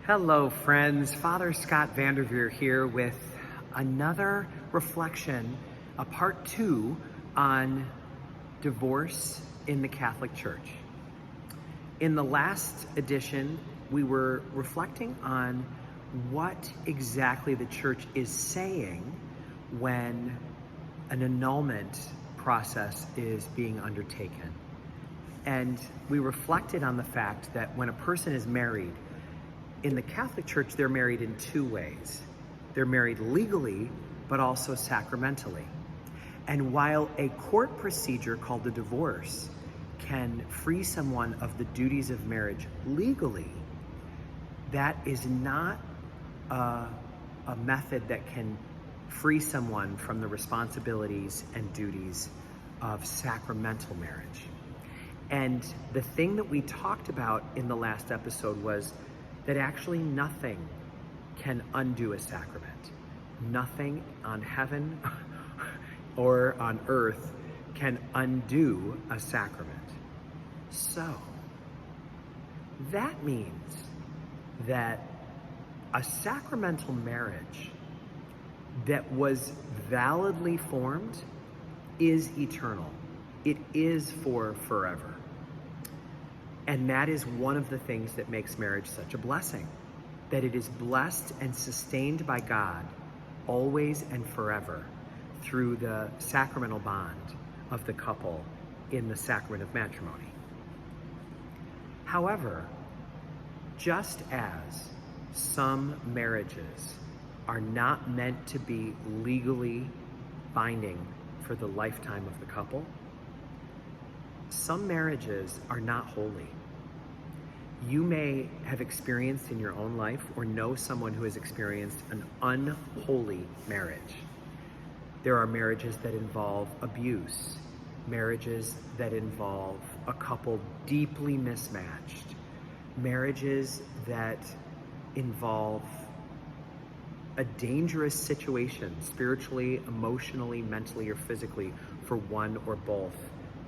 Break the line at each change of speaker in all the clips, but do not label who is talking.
Hello, friends. Father Scott Vanderveer here with another reflection, a part 2 on divorce in the Catholic Church. In the last edition, we were reflecting on what exactly the Church is saying when an annulment process is being undertaken. And we reflected on the fact that when a person is married, in the Catholic Church, they're married in two ways. They're married legally, but also sacramentally. And while a court procedure called a divorce can free someone of the duties of marriage legally, that is not a method that can free someone from the responsibilities and duties of sacramental marriage. And the thing that we talked about in the last episode was that actually nothing can undo a sacrament. Nothing on heaven or on earth can undo a sacrament. So, that means that a sacramental marriage that was validly formed is eternal. It is for forever. And that is one of the things that makes marriage such a blessing, that it is blessed and sustained by God always and forever through the sacramental bond of the couple in the sacrament of matrimony. However, just as some marriages are not meant to be legally binding for the lifetime of the couple, some marriages are not holy. You may have experienced in your own life or know someone who has experienced an unholy marriage. There are marriages that involve abuse, marriages that involve a couple deeply mismatched, marriages that involve a dangerous situation spiritually, emotionally, mentally, or physically for one or both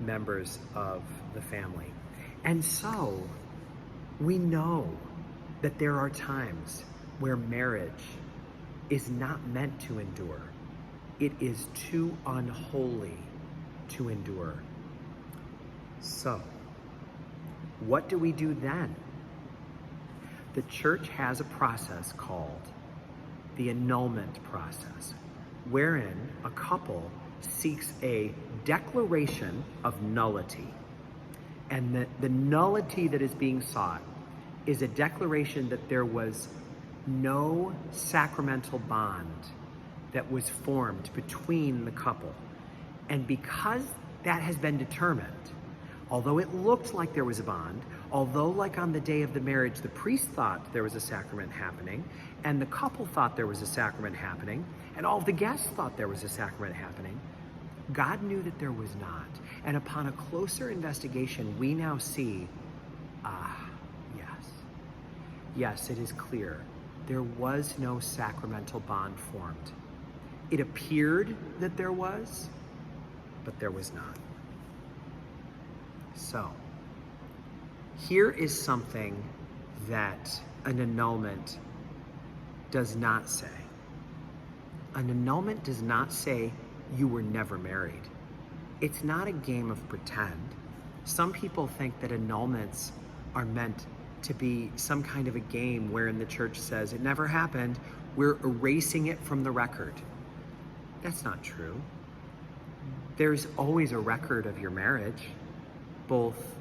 members of the family. And so we know that there are times where marriage is not meant to endure. It is too unholy to endure. So, what do we do then? The Church has a process called the annulment process, wherein a couple seeks a declaration of nullity. And the nullity that is being sought is a declaration that there was no sacramental bond that was formed between the couple. And because that has been determined, although it looked like there was a bond, although like on the day of the marriage, the priest thought there was a sacrament happening, and the couple thought there was a sacrament happening, and all of the guests thought there was a sacrament happening, God knew that there was not. And upon a closer investigation, we now see, yes, it is clear. There was no sacramental bond formed. It appeared that there was, but there was not. So, here is something that an annulment does not say. An annulment does not say you were never married. It's not a game of pretend. Some people think that annulments are meant to be some kind of a game wherein the Church says it never happened, we're erasing it from the record. That's not true. There's always a record of your marriage, both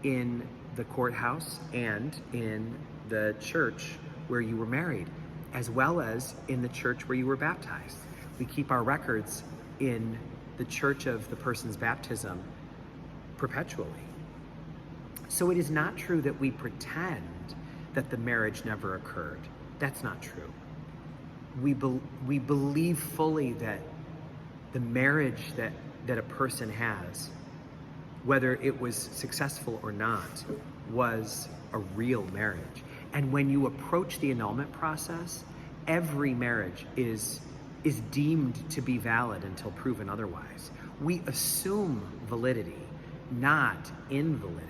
in the courthouse and in the church where you were married, as well as in the church where you were baptized. We keep our records in the church of the person's baptism perpetually. So it is not true that we pretend that the marriage never occurred. That's not true. We believe fully that the marriage that a person has, whether it was successful or not, was a real marriage. And when you approach the annulment process, every marriage is deemed to be valid until proven otherwise. We assume validity, not invalidity.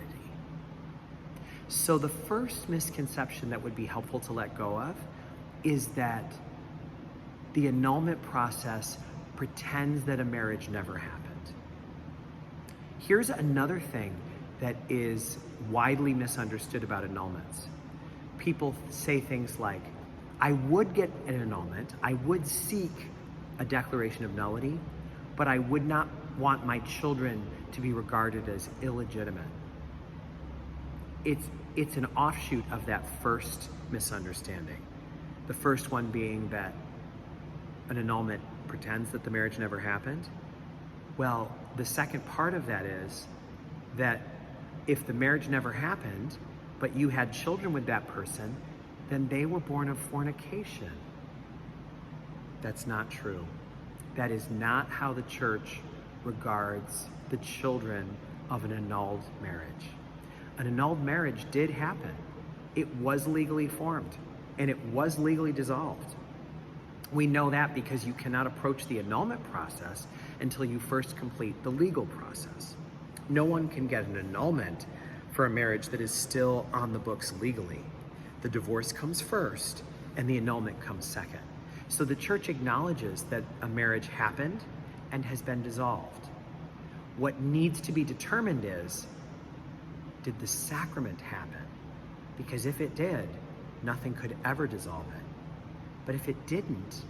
So the first misconception that would be helpful to let go of is that the annulment process pretends that a marriage never happened. Here's another thing that is widely misunderstood about annulments. People say things like, I would get an annulment, I would seek a declaration of nullity, but I would not want my children to be regarded as illegitimate. It's an offshoot of that first misunderstanding. The first one being that an annulment pretends that the marriage never happened. Well, the second part of that is that if the marriage never happened, but you had children with that person, then they were born of fornication. That's not true. That is not how the church regards the children of an annulled marriage. An annulled marriage did happen. It was legally formed, and it was legally dissolved. We know that because you cannot approach the annulment process until you first complete the legal process. No one can get an annulment for a marriage that is still on the books legally. The divorce comes first, and the annulment comes second. So the church acknowledges that a marriage happened and has been dissolved. What needs to be determined is, did the sacrament happen? Because if it did, nothing could ever dissolve it. But if it didn't,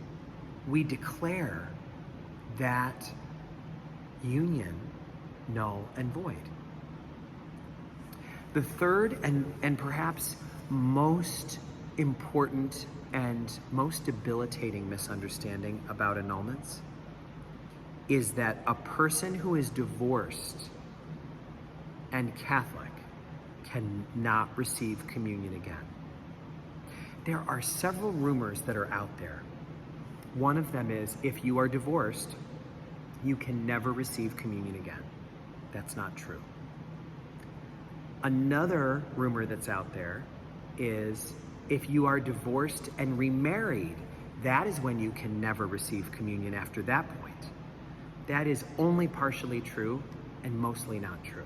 we declare that union null and void. The third and perhaps most important and most debilitating misunderstanding about annulments is that a person who is divorced and Catholic cannot receive communion again. There are several rumors that are out there. One of them is, if you are divorced, you can never receive communion again. That's not true. Another rumor that's out there is, if you are divorced and remarried, that is when you can never receive communion after that point. That is only partially true and mostly not true.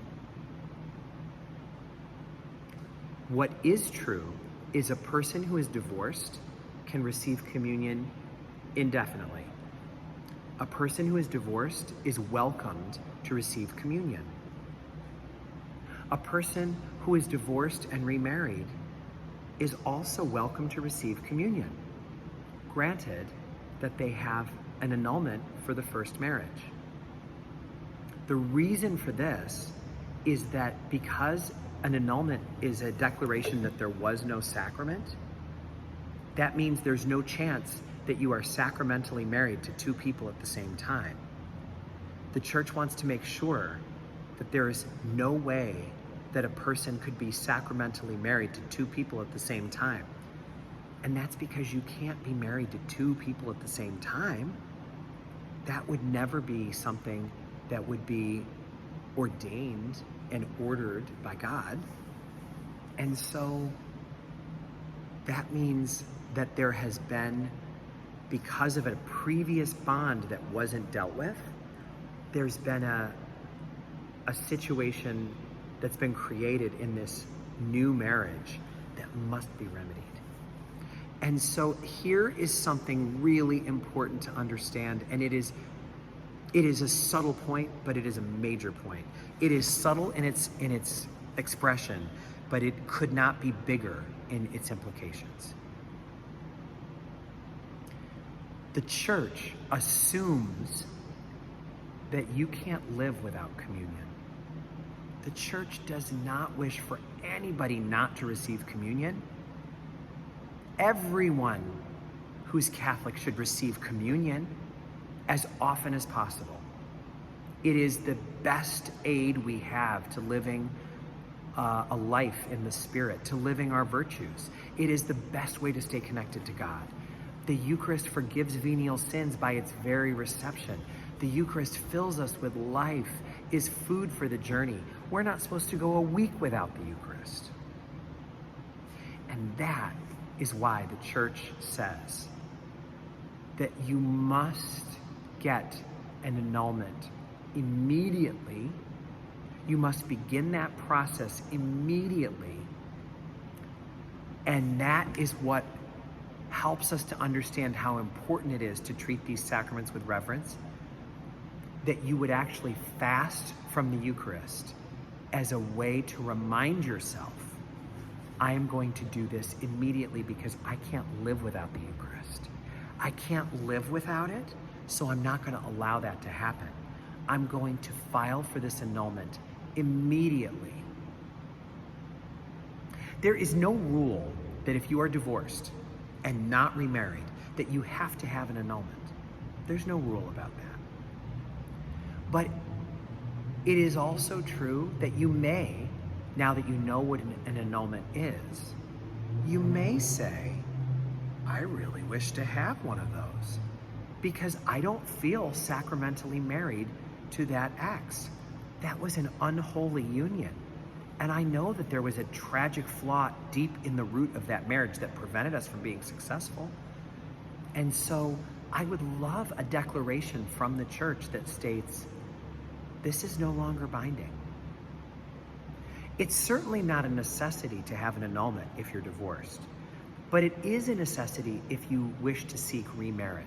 What is true is a person who is divorced can receive communion indefinitely. A person who is divorced is welcomed to receive communion. A person who is divorced and remarried is also welcome to receive communion, granted that they have an annulment for the first marriage. The reason for this is that because an annulment is a declaration that there was no sacrament, that means there's no chance that you are sacramentally married to two people at the same time. The church wants to make sure that there is no way that a person could be sacramentally married to two people at the same time. And that's because you can't be married to two people at the same time. That would never be something that would be ordained and ordered by God. And so that means that there has been, because of a previous bond that wasn't dealt with, there's been a situation that's been created in this new marriage that must be remedied. And so here is something really important to understand, and it is a subtle point, but it is a major point. It is subtle in its expression, but it could not be bigger in its implications. The church assumes that you can't live without communion. The church does not wish for anybody not to receive communion. Everyone who's Catholic should receive communion as often as possible. It is the best aid we have to living a life in the Spirit, to living our virtues. It is the best way to stay connected to God. The Eucharist forgives venial sins by its very reception. The Eucharist fills us with life, is food for the journey. We're not supposed to go a week without the Eucharist. And that is why the church says that you must get an annulment immediately. You must begin that process immediately And that is what helps us to understand how important it is to treat these sacraments with reverence, that you would actually fast from the Eucharist as a way to remind yourself, I am going to do this immediately because I can't live without the Eucharist. I can't live without it, so I'm not going to allow that to happen. I'm going to file for this annulment immediately. There is no rule that if you are divorced and not remarried, that you have to have an annulment. There's no rule about that. But it is also true that you may, now that you know what an annulment is, you may say, I really wish to have one of those because I don't feel sacramentally married to that ex. That was an unholy union. And I know that there was a tragic flaw deep in the root of that marriage that prevented us from being successful. And so I would love a declaration from the church that states, this is no longer binding. It's certainly not a necessity to have an annulment if you're divorced, but it is a necessity if you wish to seek remarriage,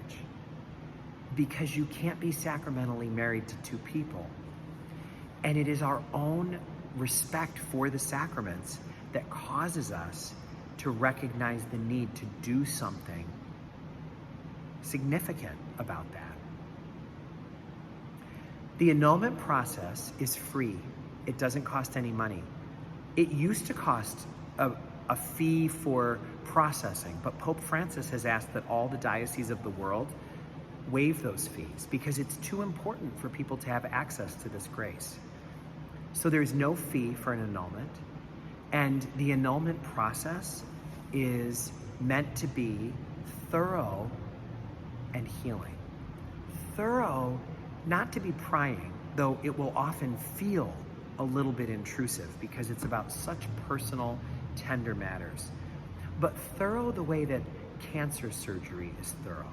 because you can't be sacramentally married to two people. And it is our own respect for the sacraments that causes us to recognize the need to do something significant about that. The annulment process is free. It doesn't cost any money. It used to cost a fee for processing, but Pope Francis has asked that all the dioceses of the world waive those fees because it's too important for people to have access to this grace. So there's no fee for an annulment, and the annulment process is meant to be thorough and healing. Thorough, not to be prying, though it will often feel a little bit intrusive because it's about such personal, tender matters. But thorough the way that cancer surgery is thorough.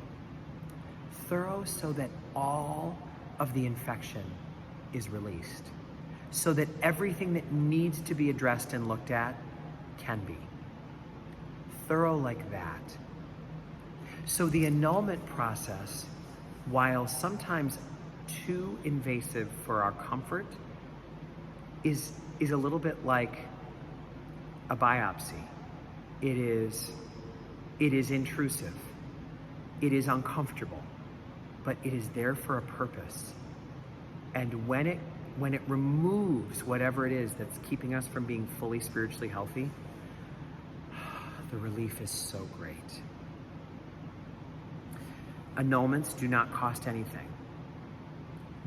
Thorough so that all of the infection is released, so that everything that needs to be addressed and looked at can be. Thorough like that. So the annulment process, while sometimes too invasive for our comfort, is a little bit like a biopsy. It is intrusive. It is uncomfortable, but it is there for a purpose. And when it removes whatever it is that's keeping us from being fully spiritually healthy, the relief is so great. Annulments do not cost anything.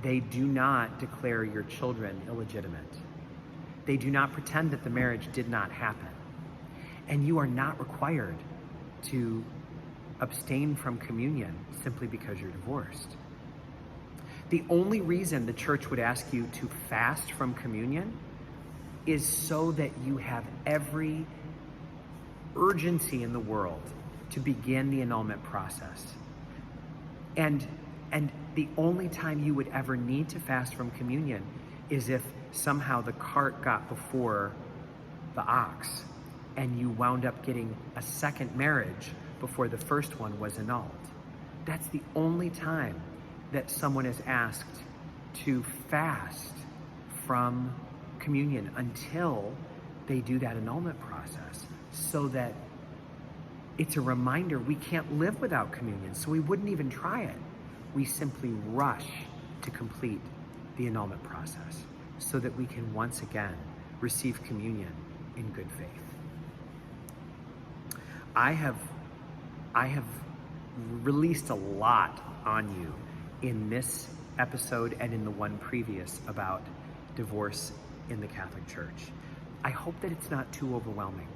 They do not declare your children illegitimate. They do not pretend that the marriage did not happen. And you are not required to abstain from communion simply because you're divorced. The only reason the church would ask you to fast from communion is so that you have every urgency in the world to begin the annulment process. And the only time you would ever need to fast from communion is if somehow the cart got before the ox and you wound up getting a second marriage before the first one was annulled. That's the only time that someone is asked to fast from communion until they do that annulment process, so that it's a reminder we can't live without communion, so we wouldn't even try it. We simply rush to complete the annulment process so that we can once again receive communion in good faith. I have released a lot on you in this episode and in the one previous about divorce in the Catholic Church. I hope that it's not too overwhelming.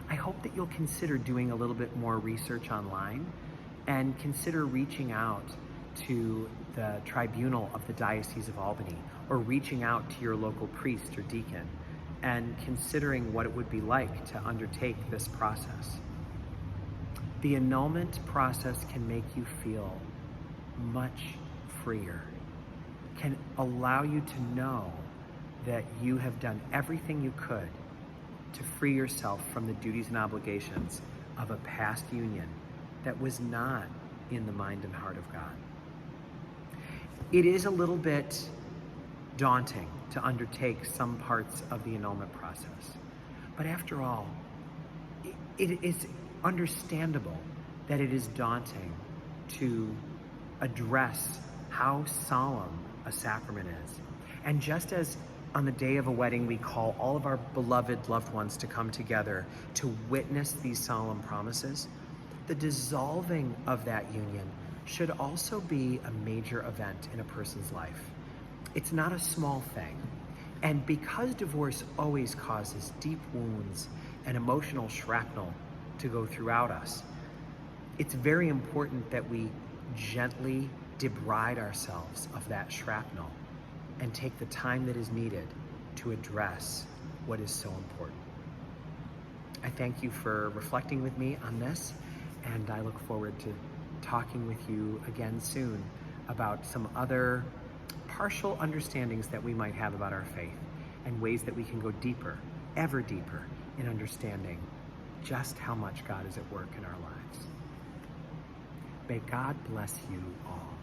I hope that you'll consider doing a little bit more research online and consider reaching out to the tribunal of the Diocese of Albany, or reaching out to your local priest or deacon and considering what it would be like to undertake this process. The annulment process can make you feel much freer, can allow you to know that you have done everything you could to free yourself from the duties and obligations of a past union that was not in the mind and heart of God. It is a little bit daunting to undertake some parts of the annulment process. But after all, it is understandable that it is daunting to address how solemn a sacrament is. And just as on the day of a wedding we call all of our beloved loved ones to come together to witness these solemn promises, the dissolving of that union should also be a major event in a person's life. It's not a small thing. And because divorce always causes deep wounds and emotional shrapnel to go throughout us, it's very important that we gently debride ourselves of that shrapnel and take the time that is needed to address what is so important. I thank you for reflecting with me on this, and I look forward to talking with you again soon about some other partial understandings that we might have about our faith and ways that we can go deeper, ever deeper, in understanding just how much God is at work in our lives. May God bless you all.